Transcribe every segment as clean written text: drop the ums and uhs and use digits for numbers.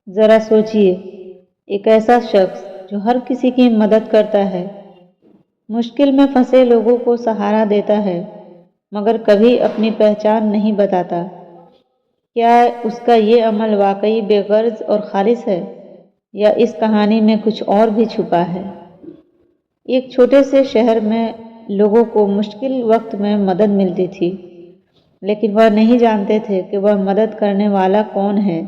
ذرا سوچئے، ایک ایسا شخص جو ہر کسی کی مدد کرتا ہے، مشکل میں پھنسے لوگوں کو سہارا دیتا ہے، مگر کبھی اپنی پہچان نہیں بتاتا۔ کیا اس کا یہ عمل واقعی بے غرض اور خالص ہے، یا اس کہانی میں کچھ اور بھی چھپا ہے؟ ایک چھوٹے سے شہر میں لوگوں کو مشکل وقت میں مدد ملتی تھی، لیکن وہ نہیں جانتے تھے کہ وہ مدد کرنے والا کون ہے۔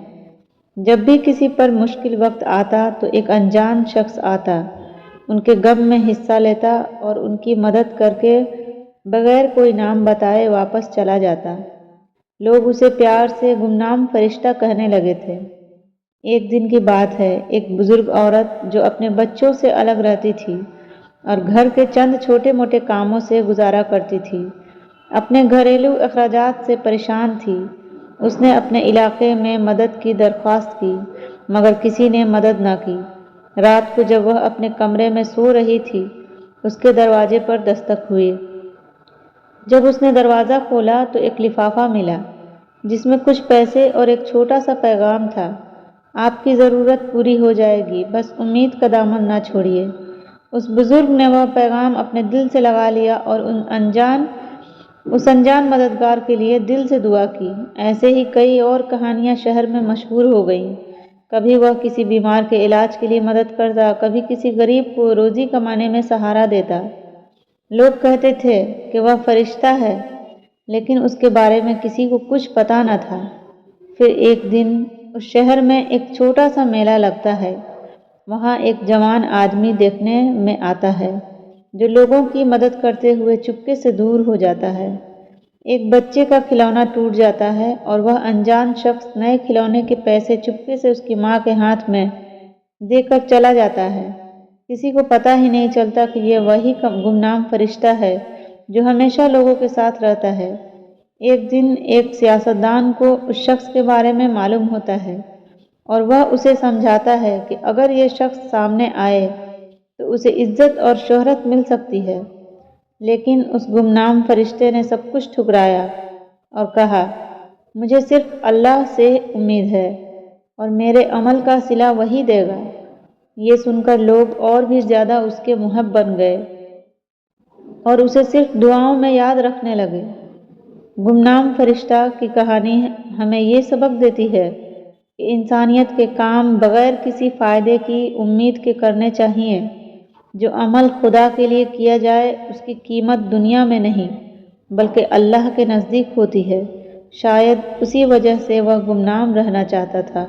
جب بھی کسی پر مشکل وقت آتا تو ایک انجان شخص آتا، ان کے غم میں حصہ لیتا اور ان کی مدد کر کے بغیر کوئی نام بتائے واپس چلا جاتا۔ لوگ اسے پیار سے گمنام فرشتہ کہنے لگے تھے۔ ایک دن کی بات ہے، ایک بزرگ عورت جو اپنے بچوں سے الگ رہتی تھی اور گھر کے چند چھوٹے موٹے کاموں سے گزارا کرتی تھی، اپنے گھریلو اخراجات سے پریشان تھی۔ اس نے اپنے علاقے میں مدد کی درخواست کی، مگر کسی نے مدد نہ کی۔ رات کو جب وہ اپنے کمرے میں سو رہی تھی، اس کے دروازے پر دستک ہوئی۔ جب اس نے دروازہ کھولا تو ایک لفافہ ملا، جس میں کچھ پیسے اور ایک چھوٹا سا پیغام تھا: آپ کی ضرورت پوری ہو جائے گی، بس امید کا دامن نہ چھوڑیے۔ اس بزرگ نے وہ پیغام اپنے دل سے لگا لیا اور اس انجان مددگار کے لیے دل سے دعا کی۔ ایسے ہی کئی اور کہانیاں شہر میں مشہور ہو گئیں۔ کبھی وہ کسی بیمار کے علاج کے لیے مدد کرتا، کبھی کسی غریب کو روزی کمانے میں سہارا دیتا۔ لوگ کہتے تھے کہ وہ فرشتہ ہے، لیکن اس کے بارے میں کسی کو کچھ پتہ نہ تھا۔ پھر ایک دن اس شہر میں ایک چھوٹا سا میلہ لگتا ہے۔ وہاں ایک جوان آدمی دیکھنے میں آتا ہے، جو لوگوں کی مدد کرتے ہوئے چپکے سے دور ہو جاتا ہے۔ ایک بچے کا کھلونا ٹوٹ جاتا ہے اور وہ انجان شخص نئے کھلونے کے پیسے چپکے سے اس کی ماں کے ہاتھ میں دے کر چلا جاتا ہے۔ کسی کو پتہ ہی نہیں چلتا کہ یہ وہی گمنام فرشتہ ہے جو ہمیشہ لوگوں کے ساتھ رہتا ہے۔ ایک دن ایک سیاستدان کو اس شخص کے بارے میں معلوم ہوتا ہے، اور وہ اسے سمجھاتا ہے کہ اگر یہ شخص سامنے آئے تو اسے عزت اور شہرت مل سکتی ہے۔ لیکن اس گمنام فرشتے نے سب کچھ ٹھکرایا اور کہا: مجھے صرف اللہ سے امید ہے، اور میرے عمل کا صلہ وہی دے گا۔ یہ سن کر لوگ اور بھی زیادہ اس کے محب بن گئے اور اسے صرف دعاؤں میں یاد رکھنے لگے۔ گمنام فرشتہ کی کہانی ہمیں یہ سبق دیتی ہے کہ انسانیت کے کام بغیر کسی فائدے کی امید کے کرنے چاہیے۔ جو عمل خدا کے لیے کیا جائے، اس کی قیمت دنیا میں نہیں بلکہ اللہ کے نزدیک ہوتی ہے۔ شاید اسی وجہ سے وہ گمنام رہنا چاہتا تھا۔